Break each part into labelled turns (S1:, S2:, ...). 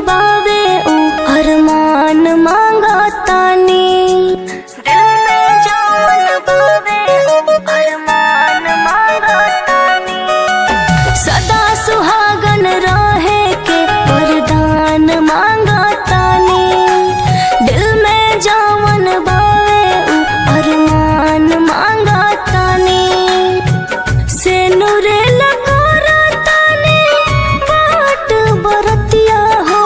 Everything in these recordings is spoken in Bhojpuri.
S1: बावे ऊ अरमान मांगा तानी। दिल में जौन बावे ऊ अरमान मांगा तानी। सदा सुहागन रहे के वरदान मांगा तानी। दिल में जौन बावे ऊ अरमान मांगा तानी। से नूरे लकोरा तानी बाट बरतिया हो।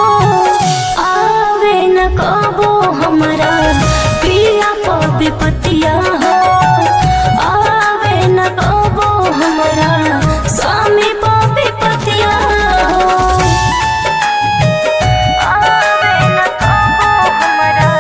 S1: आवे न कबो हमरा पिया प विपतिया हो। आवे न कबो हमरा स्वामी प विपतिया हो। आवे न कबो हमरा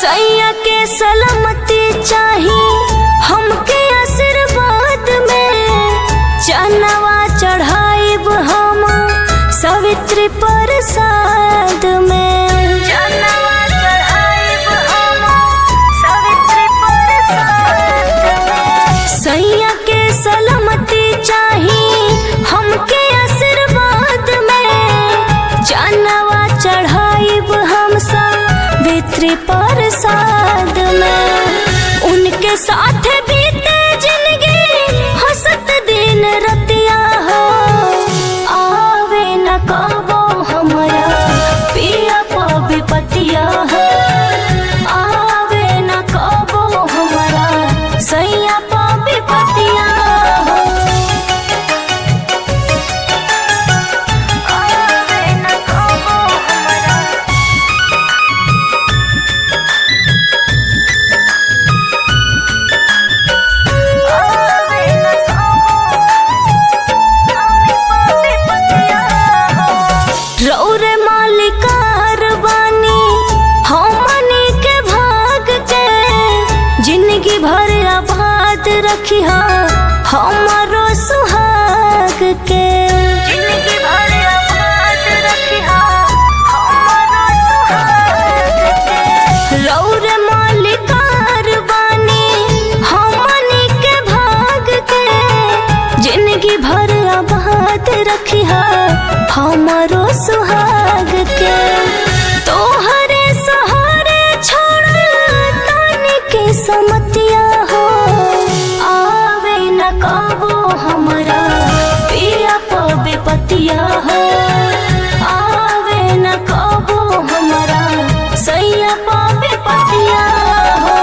S1: सैया के सलामती चाही हमके आशीर्वाद में। चनवा चढ़ाइब हम सवित्री प्रसाद में। चनवा चढ़ाइब हम सवित्री प्रसाद में। सैया के सलामती चाही हमके आशीर्वाद में। चनवा चढ़ाइब हम सवित्री प्रसाद में। उनके साथ बीते जिंदगी हंसत दिन रतिया हो। आवे न कबो हमरा पिया प विपतिया हो। आवे न कबो हमरा सैया प विपतिया हो। आवे न कबो हमरा रौरे मालिकार बानी हमनी के भाग के। जिंदगी भर आबाद रखिहा हमारो सुहाग के। जिंदगी भर आबाद रखिहा हमारो सुहाग के। रौरे मालिकार बानी हमनी के भाग के। जिंदगी भर आबाद रखिहा हमारो सुहाग के। तोहरे सहारे छोड़ तानी के समतिया हो। आवे न कबो हमरा पिया प विपतिया हो। आवे न कबो हमरा सैया प विपतिया हो।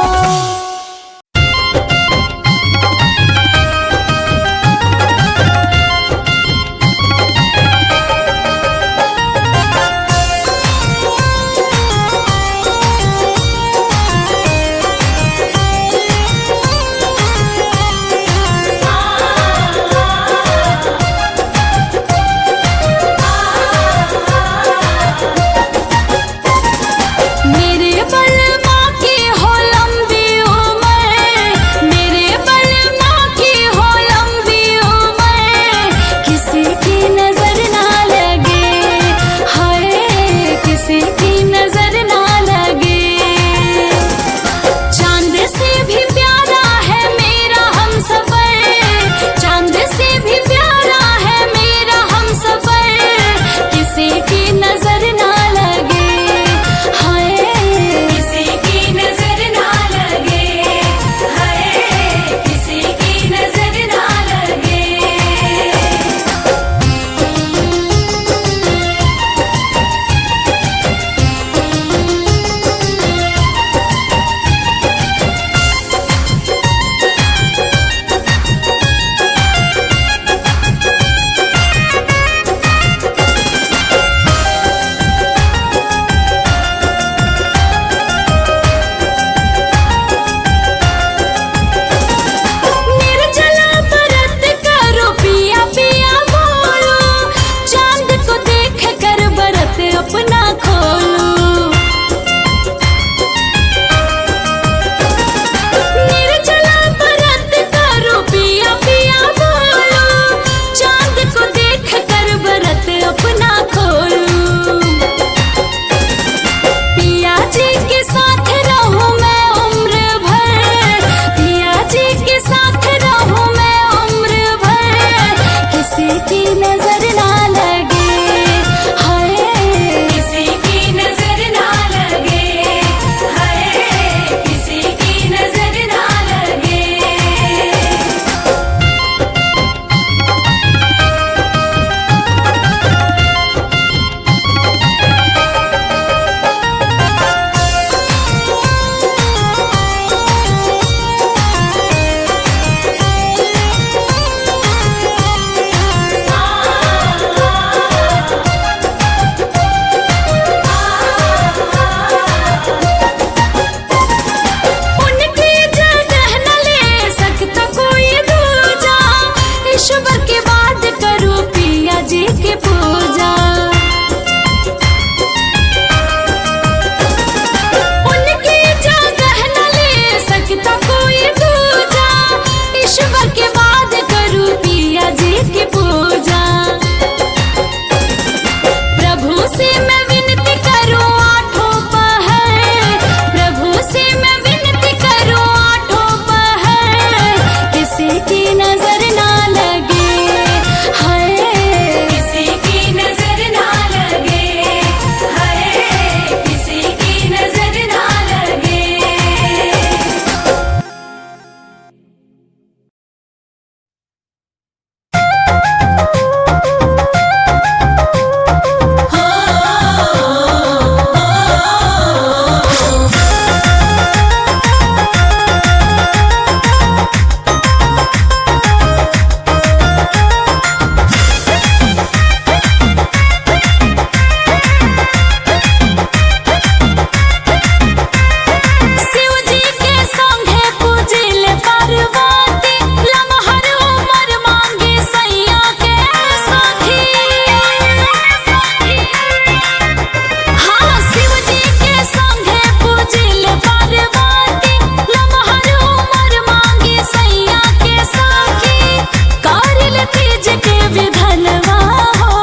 S1: विधनवा हो।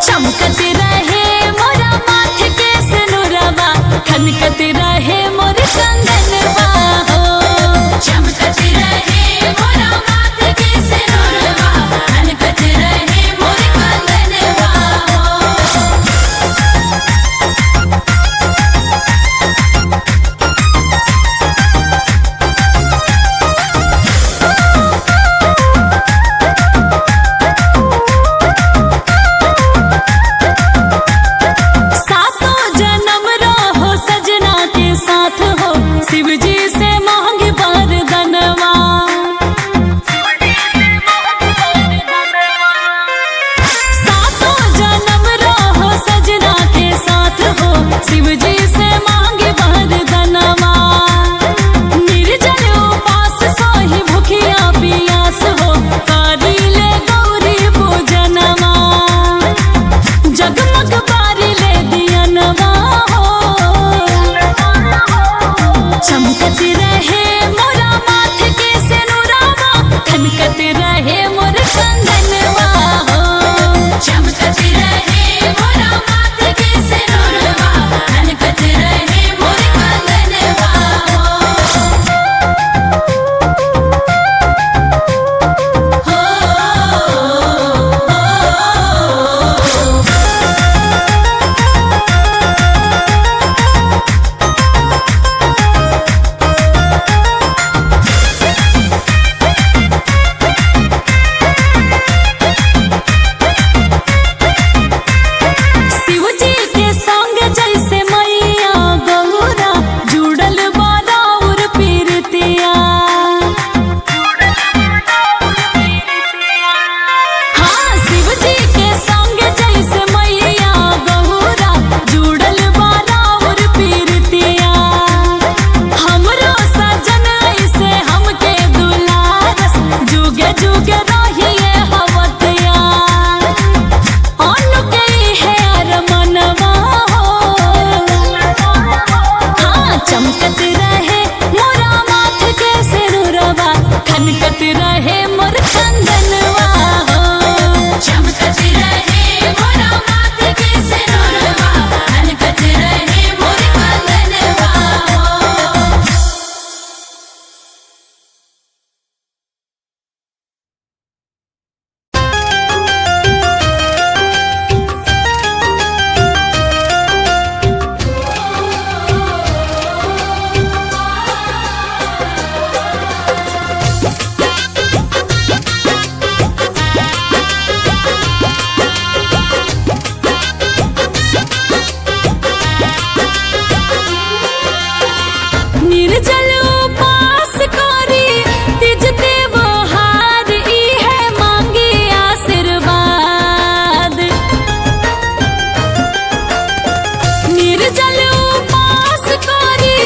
S1: चमकत रहे मोरा माथ के सिनुरवा, खनकत रहे मोर कंगनवा हो। चमकत रहे मोरा माथ के सिनुरवा, खनकत रहे मोर कंगनवा हो। सातों जन्म रहो सजना के साथ हो, शिव जी से मांगे वरदानवा। सातों जन्म रहो सजना के साथ हो, शिव जी से मांगे वरदानवा। निर्जल उपास सोहि भूखिया पियास हो, करी ले गौरी पूजनवा। जगमग बारी ले दियनवा हो। चमकत रहे मोरा माथ के सिनुरवा, खनकत रहे मोर कंगनवा हो। चमकत रहे मोरा माथ के सिनुरवा, खनकत रहे मोर कंगनवा हो। शिव जी के संग जैसे मैया गौरा, जुड़ल बाराउर पीरतिया। हाँ, शिव जी के संग जैसे मैया गौरा, जुड़ल बाराउर पीरतिया। हमरो सजन ऐसे हमके दुलारस, जुगे जुगे रहिए हवतिया। अनुके है अरमनवा हो। हाँ, चमकत रहे मोरा माथ के सिनुरवा, खनकत रहे मोर कंगनवा हो। चमकत रहे मोरा माथ के सिनुरवा, खनकत रहे मोर कंगनवा हो। निर्जल उपास करी तिज त्योहार, इहे मांगी आशीर्वाद। निर्जल उपास करी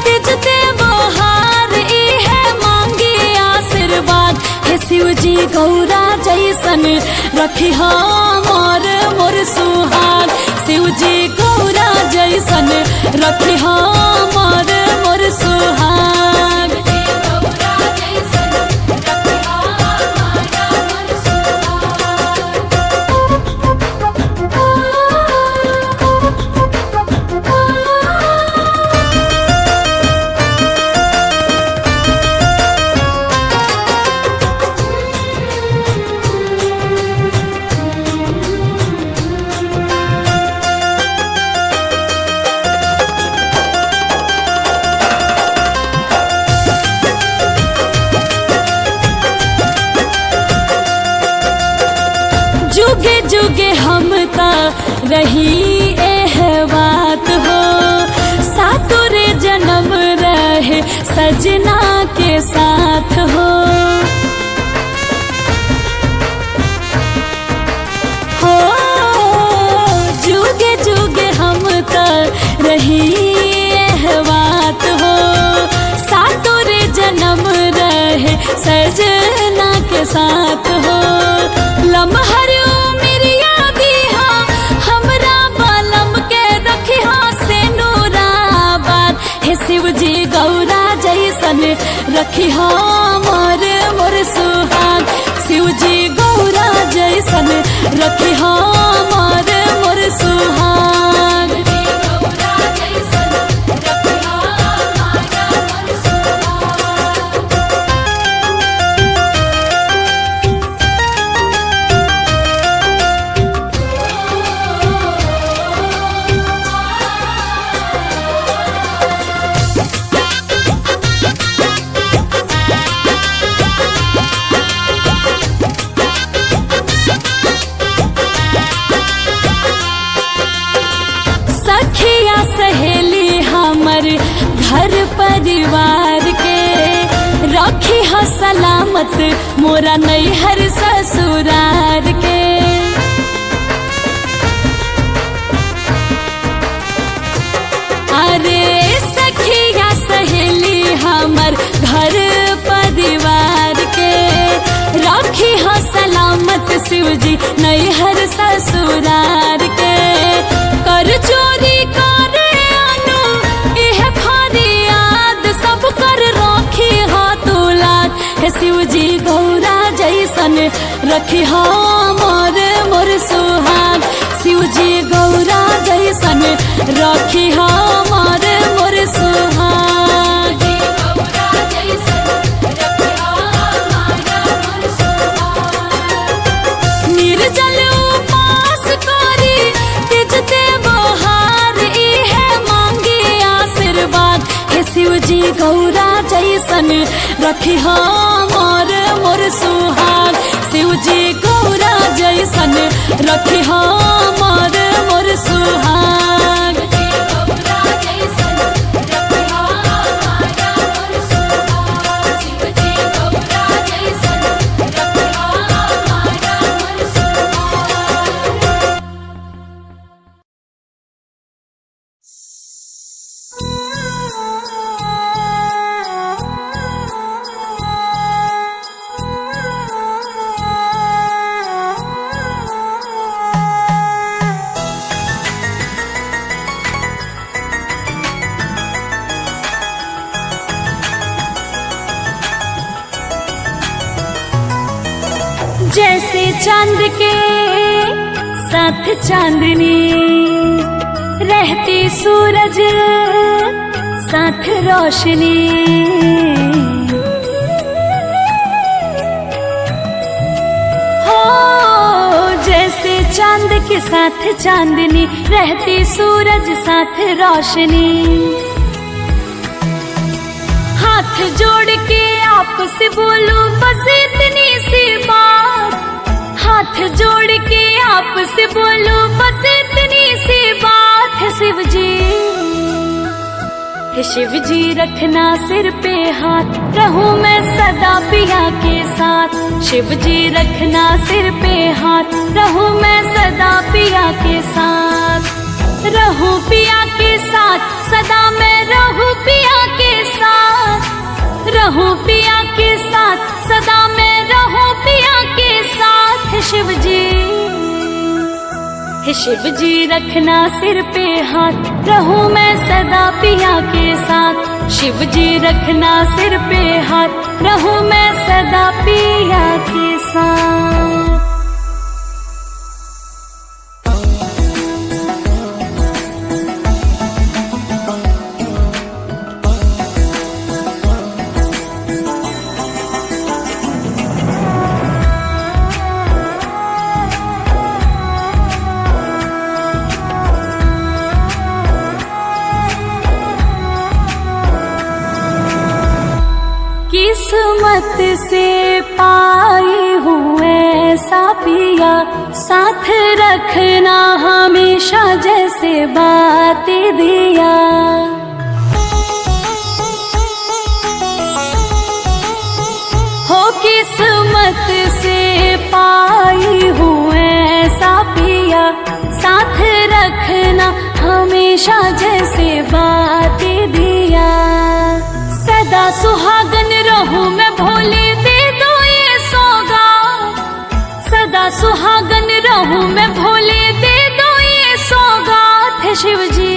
S1: तिज त्योहार, इहे मांगी आशीर्वाद। हे शिव जी गौरा जैसन रखी मोर मोर सुहाग। शिव जी गौरा जैसन रखी मोर मोर सुहाग। जुगे जुगे हम ता रही एह बात हो, सातुर जन्म रहे सजना के साथ हो। हो जुगे जुगे हम ता रही एह बात हो, सातुर जन्म रहे सजना के साथ हो। लम्हर मेरिया दीहा हमरा बालम के रखिया से नूराबाद। हे शिव जी गौरा जैसन रखिया मोर मोर सुहाग। हो सलामत मोरा नैहर ससुरार के। अरे सखिया सहेली हमर घर परिवार के राखी हो सलामत शिवजी नैहर ससुरार के। कर चोरी करे अनु एह फरियाद सब कर राखी हो तुलाद। हे शिवजी गौरा जैसन रखी हो मोर सुहाग। शिवजी गौरा जैसन रखी हो मोर सुहाग। निर्जल उपास करी तिजते बहार इहे मांगी आशीर्वाद। हे शिवजी गौरा जैसन रखी हो मोर सुहाग। शिवजी गौरा जैसन रखी हो मोर सुहाग। जैसे चांद के साथ चांदनी रहती सूरज साथ रोशनी। हो जैसे चांद के साथ चांदनी रहती सूरज साथ रोशनी। हाथ जोड़ के आपसे बोलूं बस इतनी सी बात। हाथ जोड़ के आपसे बोलूं बस इतनी सी बात। है शिवजी, हे शिवजी रखना सिर पे हाथ रहूं मैं सदा पिया के साथ। शिवजी रखना सिर पे हाथ रहूं मैं सदा पिया के साथ। रहूं पिया के साथ सदा मैं रहूं पिया के साथ। रहूं पिया के साथ सदा मैं रहूं पिया के साथ। हे शिवजी, हे शिवजी रखना सिर पे हाथ रहूं मैं सदा पिया के साथ। शिवजी रखना सिर पे हाथ रहूं मैं सदा पिया के साथ। किस्मत से पाई हूँ ऐसा पिया साथ रखना हमेशा जैसे बातें दिया। हो किस्मत से पाई हूँ ऐसा पिया साथ रखना हमेशा जैसे बातें दिया। सदा सुहागन रहूं मैं भोले दे दो ये सौगात। सदा सुहागन रहूं मैं भोले दे दो ये सौगात। है शिवजी,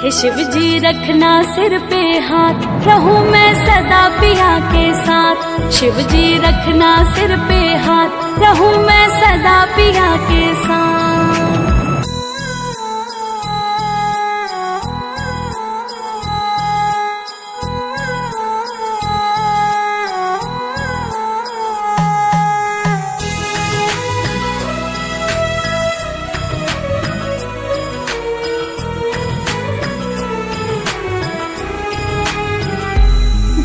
S1: हे शिवजी रखना सिर पे हाथ रहूं मैं सदा पिया के साथ। शिवजी रखना सिर पे हाथ रहूं मैं सदा पिया के साथ।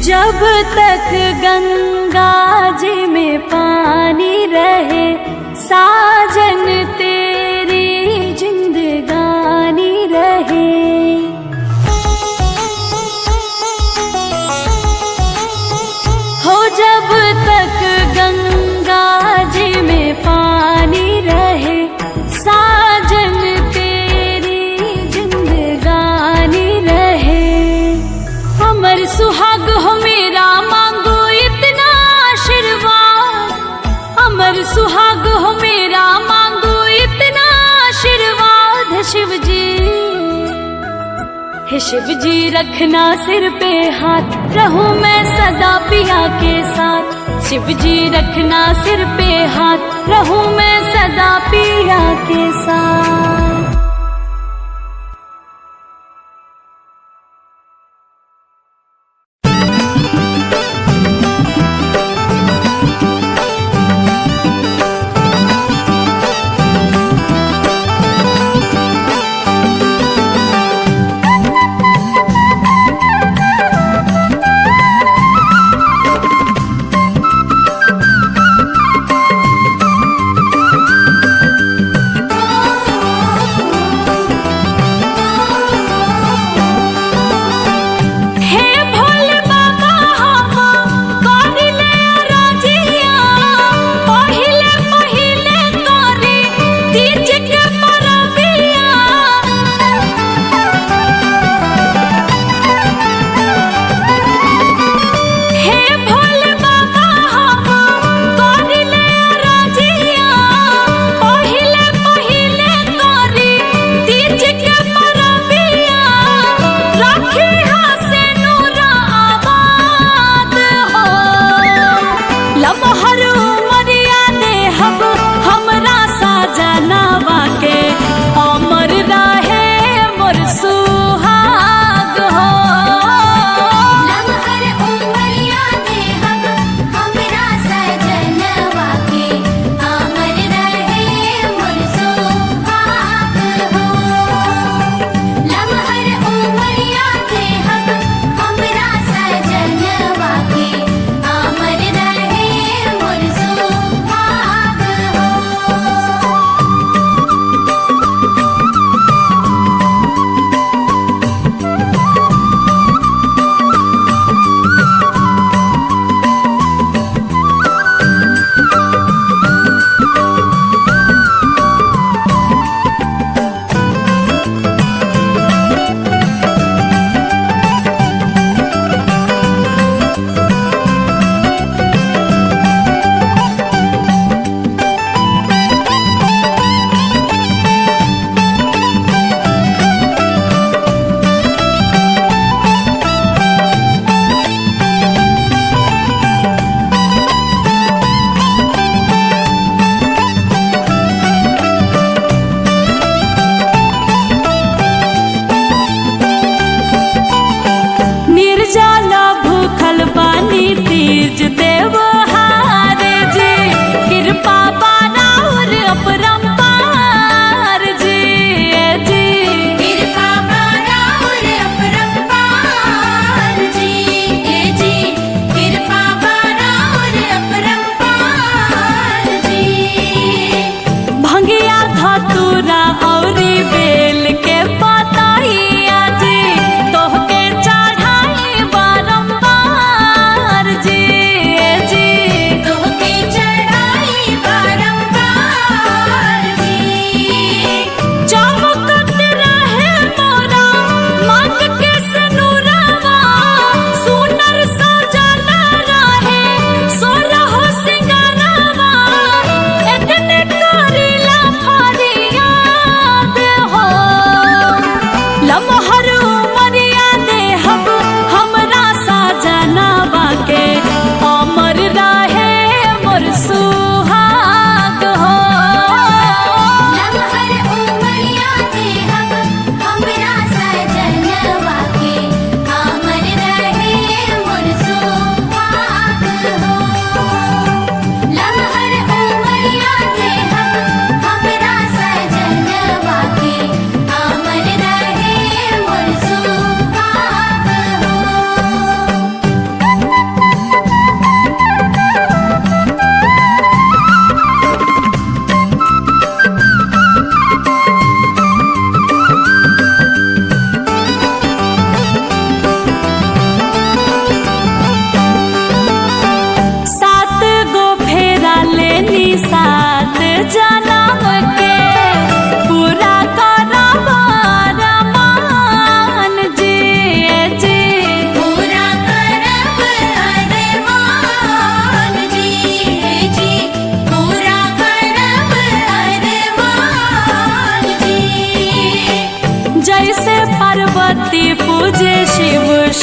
S1: जब तक गंगा जी में पानी रहे साजन तेरी जिंदगानी रहे। शिव जी रखना सिर पे हाथ, रहूं मैं सदा पिया के साथ। शिव जी रखना सिर पे हाथ, रहूं मैं सदा पिया के साथ।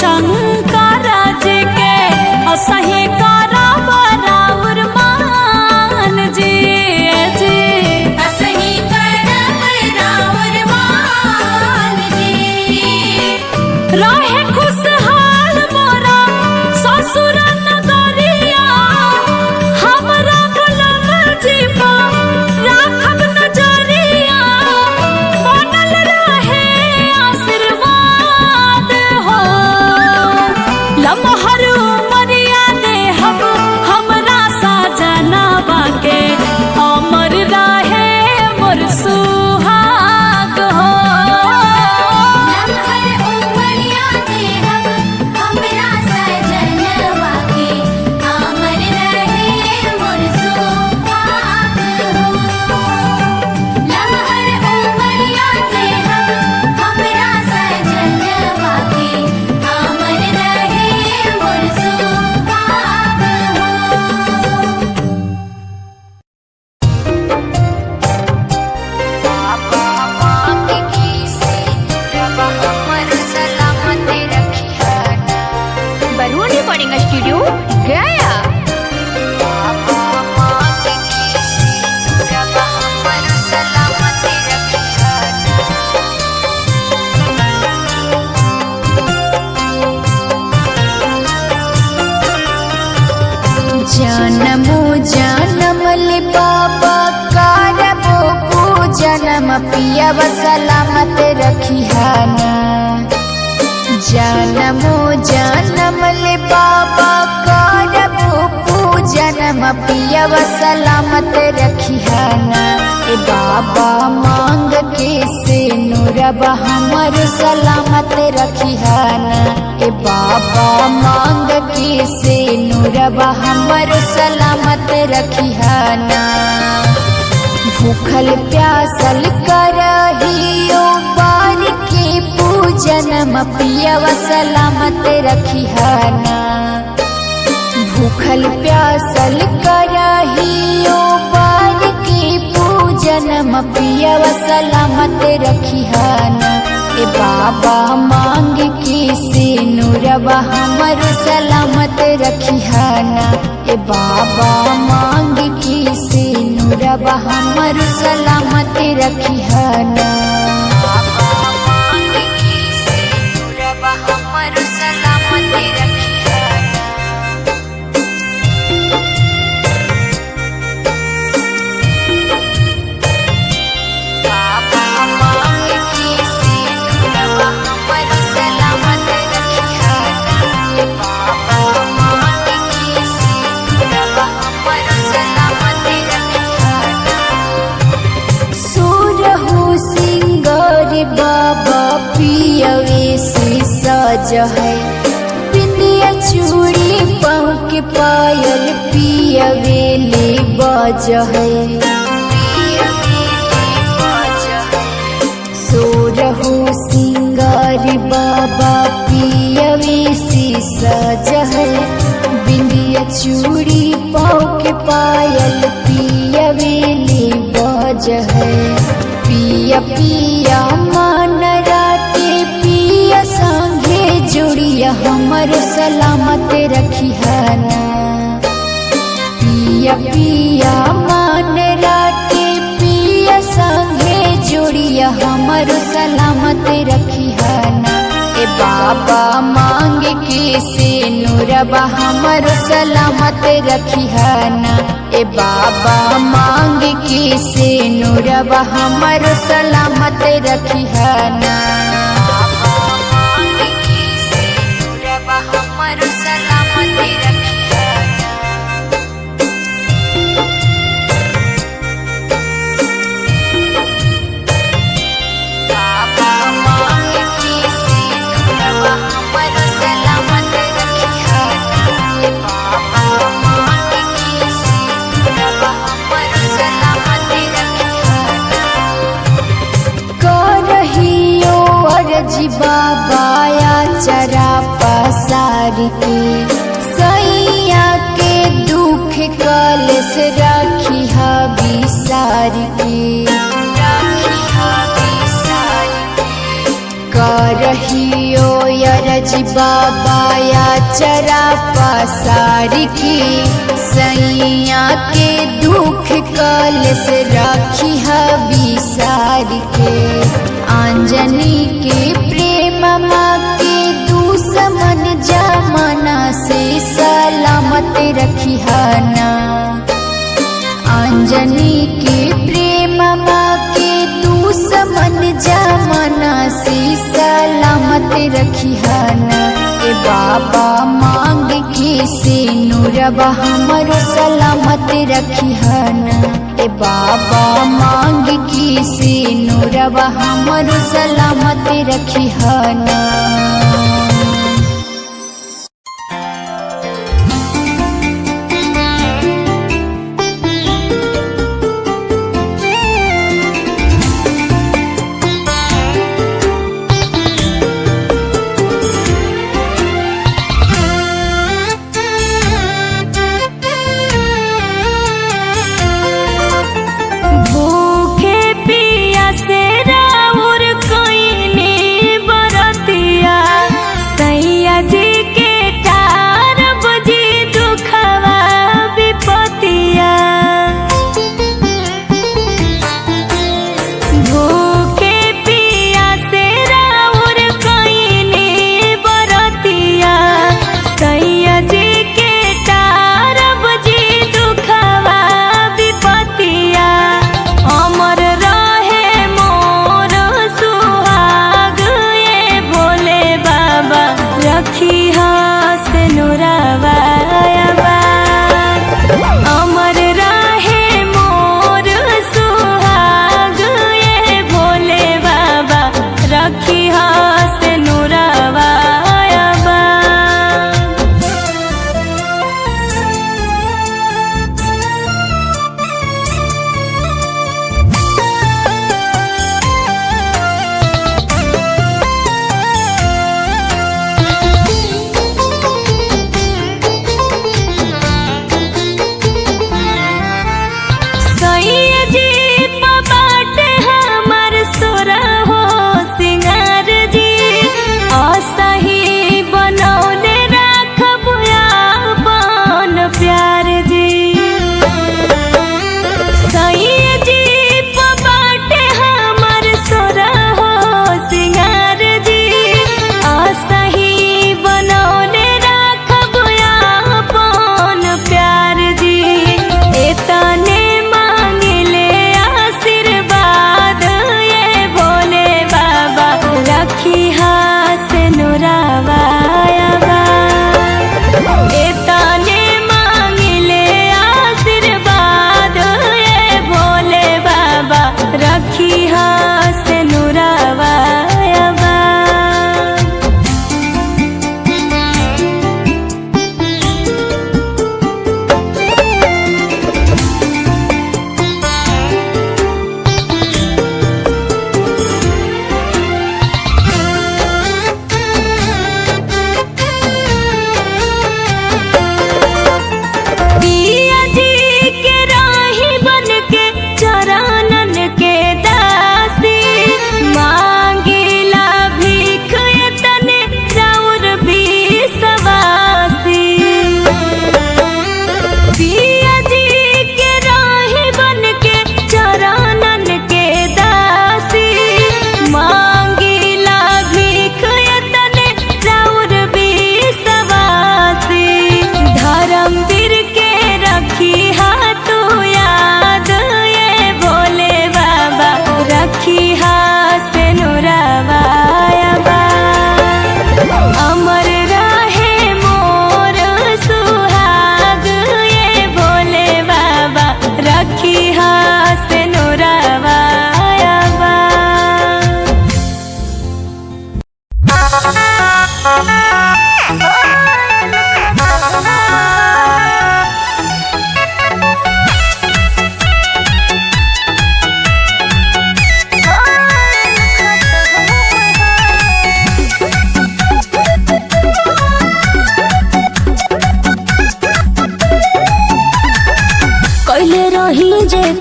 S1: शंकर जी के असही करा बराबर मान जी जी
S2: असही करब राउर मान जी।
S1: रहे खुशहाल मोरा ससुर नगरिया हमरा गुलाम जी पा राखब नजरिया बनल रहे आशीर्वाद हो लमहर उमरिया देहब हमरा साजनवा के अमर रहे मोर सुहाग हो
S2: लम्हर उमरिया देहब हमरा सजनवा के अमर रहे मोर सुहाग हो। लम्हर उमरिया देहब हमरा सजनवा के अमर रहे मोर सुहाग हो।
S3: बरूनी पड़ेगा स्टूडियो गया। जनमो जनम ले बाबा करबो पूजनम पियब सलामत रखिहाना। जनमो जनम ले बाबा करबो पूजनम पियब सलामत रखिहाना। ए बाबा मांग के से नूरबा हमर सलामत रखिहाना। ए बाबा मांग के से नूरबा हमर सलामत रखिहाना। भूखल प्यासल करहियो पार के पूजनम पियब सलामत रखिहाना। भूखल प्यासल करहियो पार के पूजनम पियब सलामत रखिहाना। ए बाबा मांग के से नूरबा हमर सलामत रखिहाना। ए बाबा मांग के से नूरबा हमर सलामत रखिहाना। बाबा मांग के से नूरबा हमर सलामत रखिहाना। बाबा मांग के से नूरबा हमर सलामत रखिहाना। ए बाबा मांग के से नूरबा हमर सलामत रखिहाना। सुरहु सिंगार बाबा पियवे से सज है। बिंदिया चूड़ी पाँव के पायल पियवे ले बज है। सोरहु सिंगार बाबा पियवे से सज है। बिंदिया चूड़ी पाँव के पायल पियवे ले बज है। पिया पिया मन राते पिया संगे जुड़िया हमर सलामत रखिहाना। पिया पिया मन राते पिया संगे जुड़िया हमर सलामत रखिहाना। ए बाबा मांग के से नूरबा हमर सलामत रखिहाना। ए बाबा मांग के से नूरबा हमर सलामत रखिहाना। बाबा मांग के से नूरबा हमर सलामत रखिहाना। बाबा मांग के से नूरबा हमर सलामत रखिहाना। ए बाबा मांग के से नूरबा हमर सलामत रखिहाना। करहियो के सैया के दुख कलश राखी विसार के अंजनी के प्रेम माँ के दुश्मन जमाना से सलामत रखी ना अंजनी के प्रेम माँ के दुश्मन जमाना से सलामत रखी ना ए बाबा मांग के से नूरबा हमरो सलामत रखी ना ए बाबा मांग के से नूरबा हमरो सलामत रखी ना।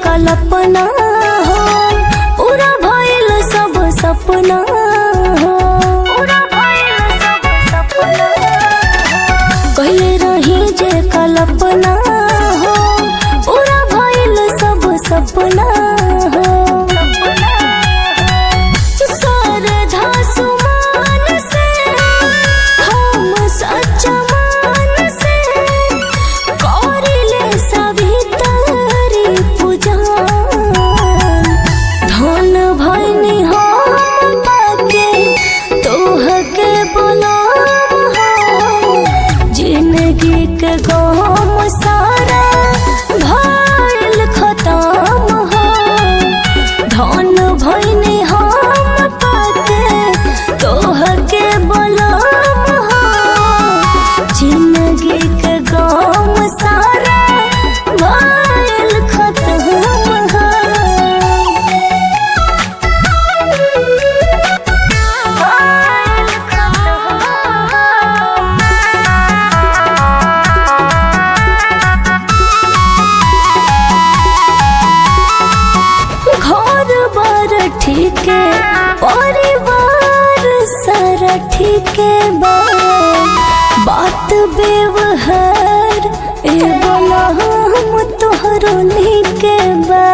S1: कल्पना हो पूरा भइल सब सपना हो कहले रही जे कल अपना हो, पूरा भइल सब सपना हो। सरधा सुमान से हम सच्चा मान से करिले सवितरी पूजा। धन भइनी हम पाके तोहके बोलाम हो, जिंदगी के गम सारा भइल खत्म हो। धन भइनी हम पाके तोहके बोलाम हो, जिंदगी के गम सारा भइल खत्म हो। घर बार ठीके, परिवार सारा ठीके बा, बात व्यवहार ए बोला हम तोहरो नीके बा।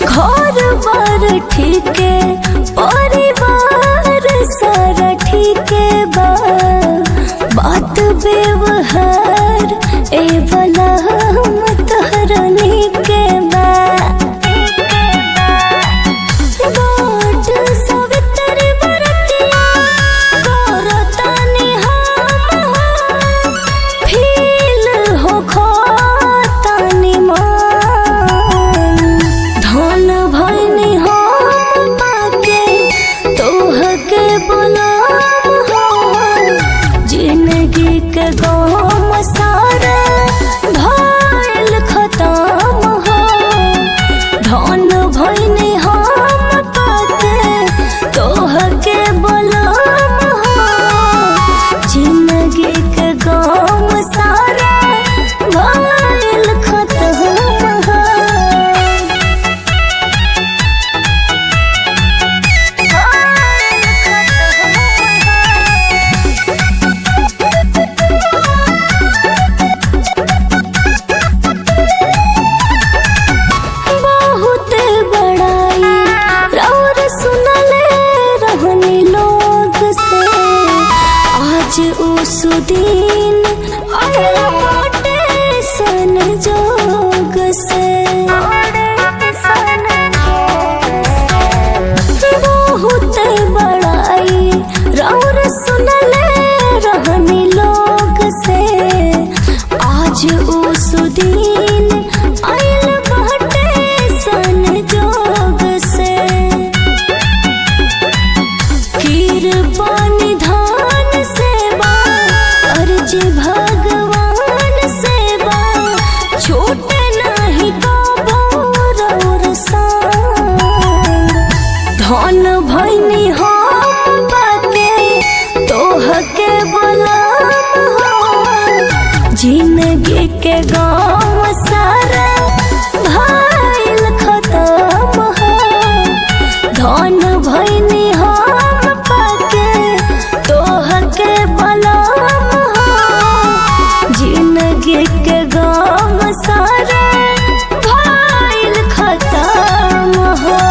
S1: घर बार ठीके, परिवार सारा ठीके बा, बात व्यवहार ए बोला हम तोहरो नीके बा। बाट सवितरी बरतिया करतानी हम, फील हो खोतानी मान। धन भइनी हम पाके तोहके बोलाम हो, जिंदगी के गम सारा भइल खत्म हो। धन भइनी हम पाके तोहके बोलाम हो, जिंदगी के गम सारा भइल खत्म हो। बहुत बड़ाई और सुनले रहनी लोग से, आज उस दिन आयल बाटे संजोग से। बहुत बड़ाई और सुनले रहनी लोग से, आज उस दिन आयल बाटे संजोग से। कृपानी धान सेवा अर्जी भगवान सेवा, छूटे नहीं कबो रौर सांग। धन भइनी हम पाके तोहके बोलाम हो, जिंदगी के गम सारा भइल खत्म हो। धन भइनी हम पाके तोहके बोलाम हो, जिंदगी के गम सारा भइल खत्म हो।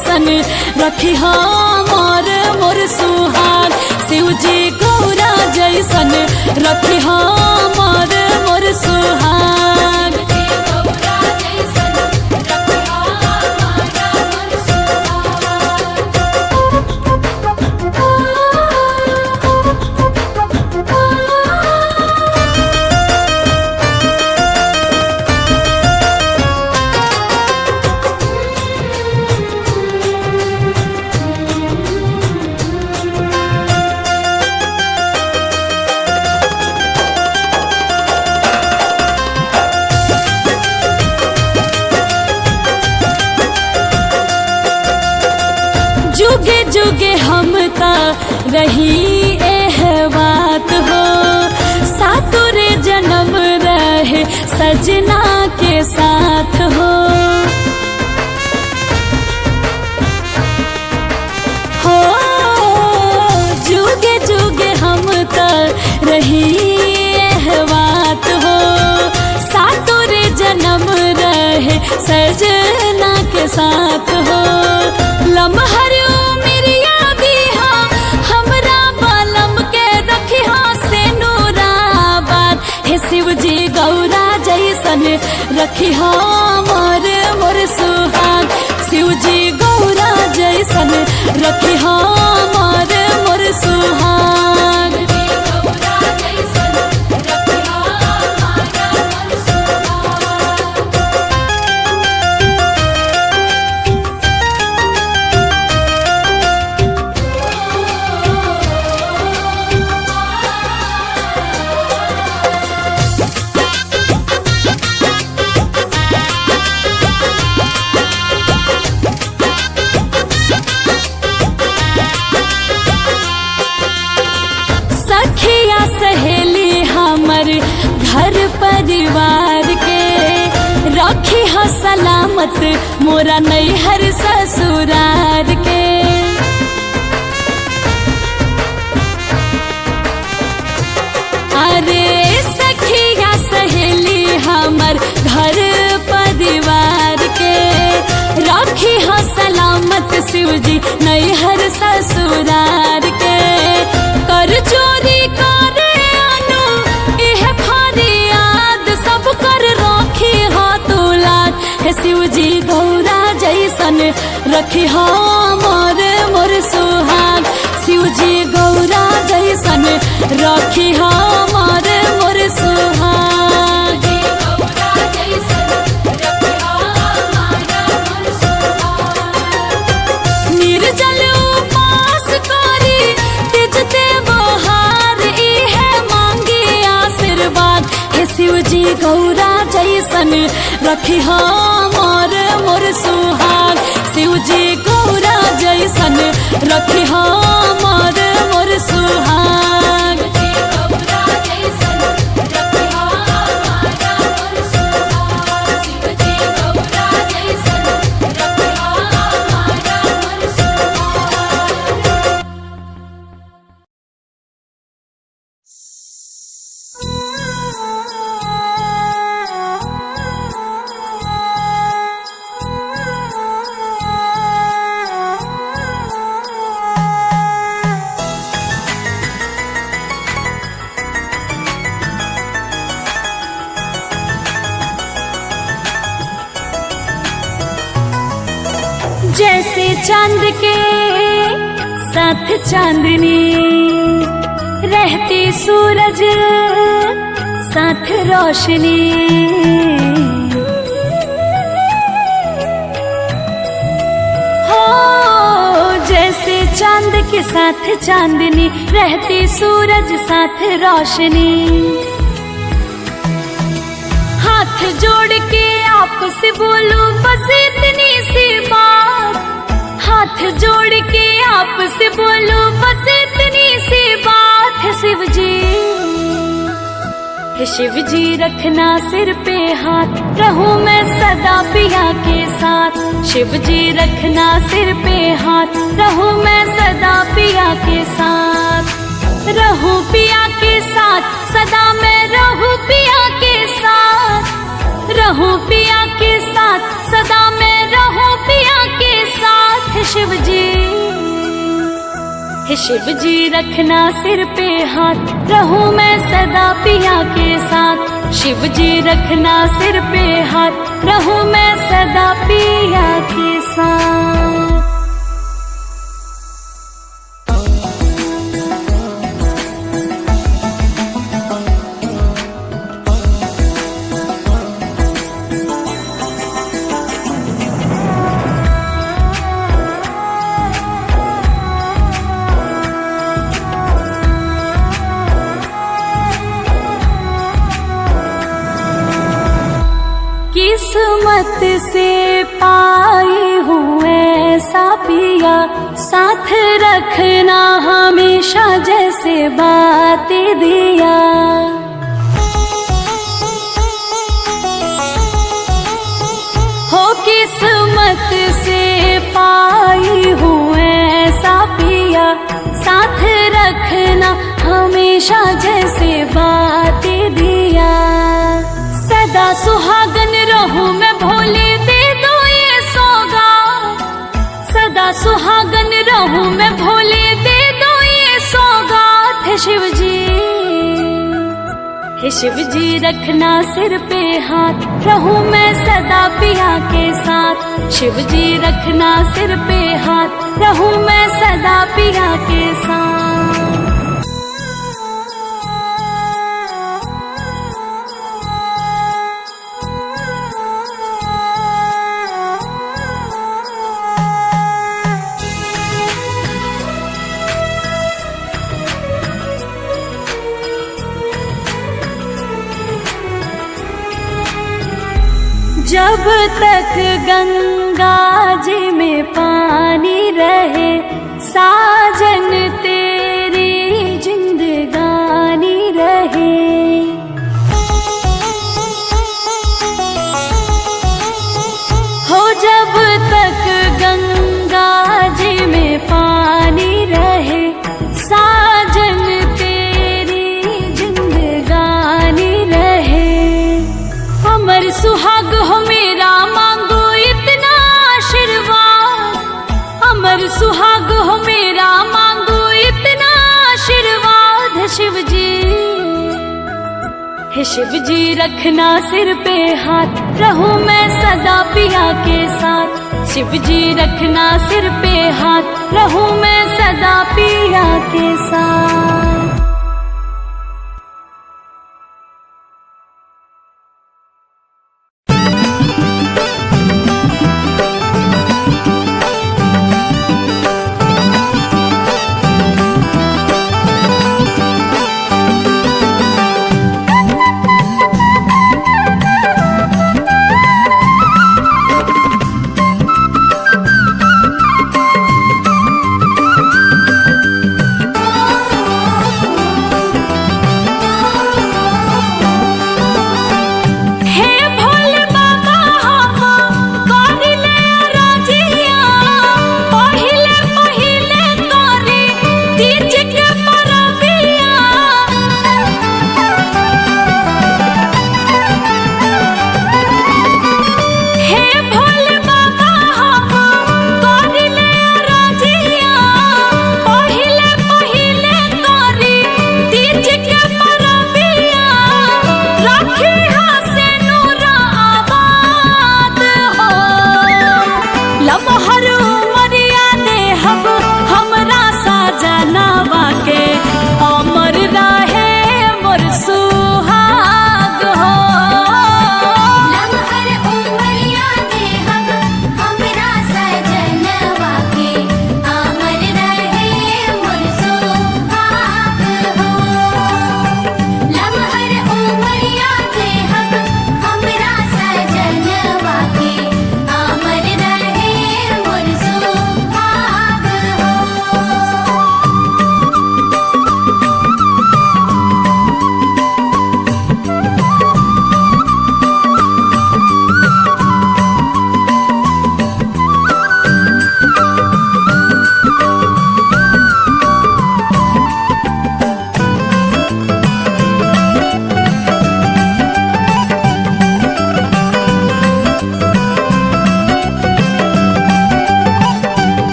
S1: जैसन रखी हमार मोर सुहाग। शिव जी गौरा जैसन रखी हमार मोर सुहाग। जुगे जुगे हम ता रही एह बात हो, सातुर जन्म रहे सजना के साथ हो। हो जुगे जुगे हम ता रही एह बात हो, सातुर जन्म रहे सजना के साथ हो। लम्हर मेरी यादी हाँ हमरा बालम के रखी हाँ से नूराबाद। हे शिव जी गौरा जैसन रखी हाँ मोर सुहाग। शिव जी गौरा जैसन रखी हाँ मोर सुहाग। सखिया सहेली हमर घर परिवार के रखी ह सलामत मोरा नैहर ससुरार के। अरे सखिया सहेली हमर घर परिवार के रखी ह सलामत शिव जी नैहर ससुरार के। कर चोरी करे अनु इह फरियाद सब कर रखी हो तुलाद। हे शिव जी गौरा जैसन रखी हो मोर सुहाग। शिव जी गौरा जैसन रखी हो मोर सुहाग। निर्जल उपास करी तिजते बहार इहे मांगी आशीर्वाद। हे शिव जी गौरा जैसन रखी हमार मोर सुहाग। शिव जी गौरा जैसन रखी हमार मोर सुहाग। जैसे चांद के साथ चांदनी रहती सूरज साथ रोशनी। हो जैसे चांद के साथ चांदनी रहती सूरज साथ रोशनी। हाथ जोड़ के आपसे बोलूं बस इतनी सी बात। हाथ जोड़ के आपसे बोलूं बस इतनी सी बात। है शिव जी, है शिव जी रखना सिर पे हाथ, रहूं मैं सदा पिया के साथ। शिव जी रखना सिर पे हाथ, रहूं मैं सदा पिया के साथ। रहूं पिया के साथ सदा मैं रहूं पिया के साथ। रहूं पिया के साथ सदा मैं रहूं पिया के साथ। हे शिव जी रखना सिर पे हाथ, रहूं मैं सदा पिया के साथ। शिव जी रखना सिर पे हाथ, रहूं मैं सदा पिया के साथ। किस्मत से पाई हूँ ऐसा पिया, साथ रखना हमेशा जैसे बातें दिया। हो किस्मत से पाई हूँ ऐसा पिया, साथ रखना हमेशा जैसे बातें दिया। सदा सुहागन रहूं मैं भोले, दे दो ये सौगात। सदा सुहागन रहूं मैं भोले, दे दो ये सौगात। है शिव जी, हे शिव जी रखना सिर पे हाथ, रहूं मैं सदा पिया के साथ। शिव जी रखना सिर पे हाथ, रहूं मैं सदा पिया के साथ। जब तक गंगा जी में पानी रहे, साजन तेरी जिंदगानी रहे। हो जब तक गंगा जी में पानी रहे, साजन तेरी जिंदगानी रहे। अमर सुहाग हो मेरा, मांगो इतना आशीर्वाद। अमर सुहाग हो मेरा, मांगो इतना आशीर्वाद। है शिव जी, हे शिव जी रखना सिर पे हाथ, रहूं मैं सदा पिया के साथ। शिव जी रखना सिर पे हाथ, रहूं मैं सदा पिया के साथ।
S2: ओ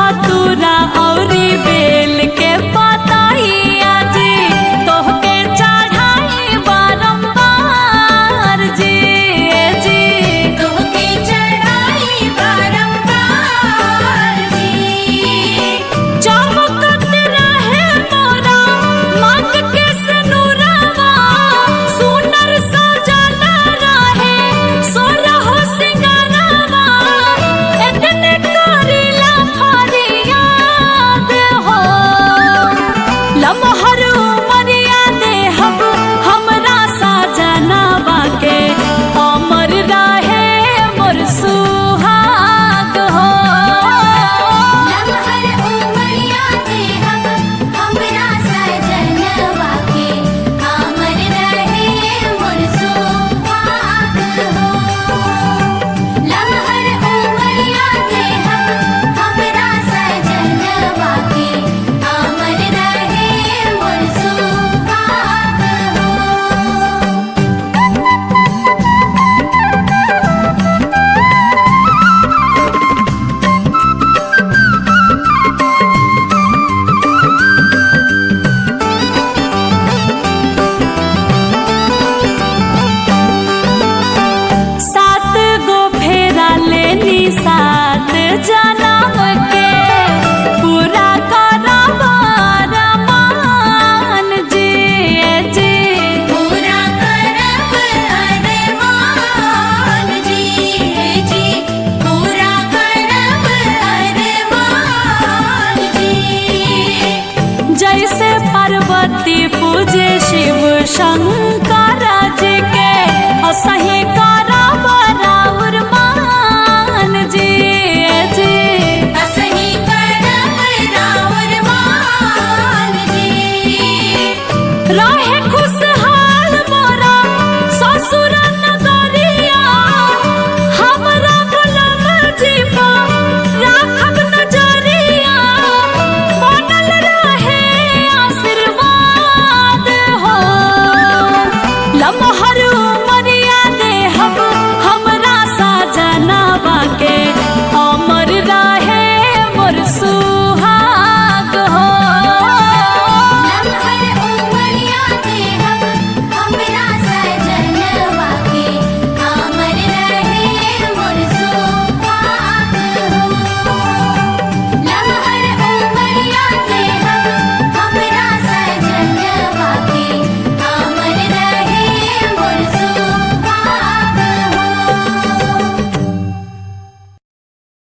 S1: धतूरा औरी बेल के पतैया जी तोहके चढ़ाई बारंबार जी जी
S2: तोहके चढ़ाई बारंबार जी।
S1: चमकत रहे मोरा मांग के सनुरवा सुनर सजल रहे सोरह सिंगारवा एतने करिला फरियाद हो लमहर उमरिया देहब हमरा सजनवा के अमर रहे मोर सुहाग हो
S2: लमहर उमरिया देहब हमरा सजनवा के अमर रहे मोर सुहाग हो। लमहर उमरिया देहब हमरा सजनवा के अमर रहे मोर सुहाग हो।
S1: सात गो फेरा लेनी सात जनम के पूरा करब अरमान जी जी
S2: पूरा करब अरमान जी जी पूरा करब अरमान जी।
S1: जैसे पार्वती पूजे शिव शंकर जी के असही